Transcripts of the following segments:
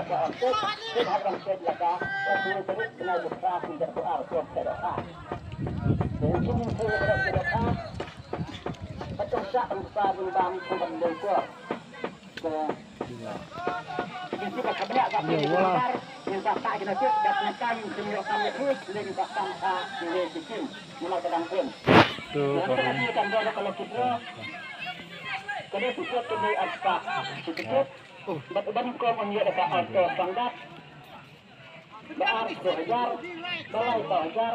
laka untuk kita akan set laka untuk terus kena buka untuk doa untuk doa. Mungkin saya berdoa betul sah untuk bang pembanding kuat. Jadi kita kebelah kami besar yang bapak kita cek dan kami semua kami terus dari bapak ini bikin mulai kadang pun. Nanti akan berada kalau kita kena kita kena apa sedikit. Ban ko ang yada ka auto panggat. Baar ko hajar, balay ko hajar,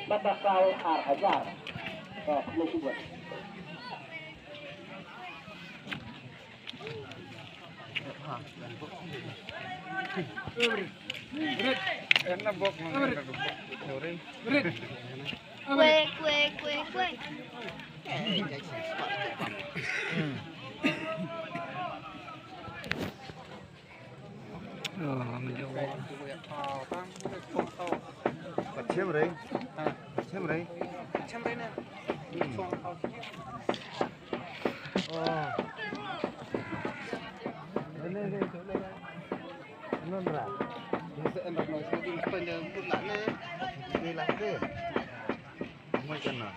batakal ar hajar. Oh, ini juga. Enak bok Kue. Chiếm đấy. Chiếm đấy. Chiếm đấy nè. Lên. Nó ra. Nó sẽ nó sẽ đi bên đường bước lại nè. Đi lại thế. Mấy chân nào.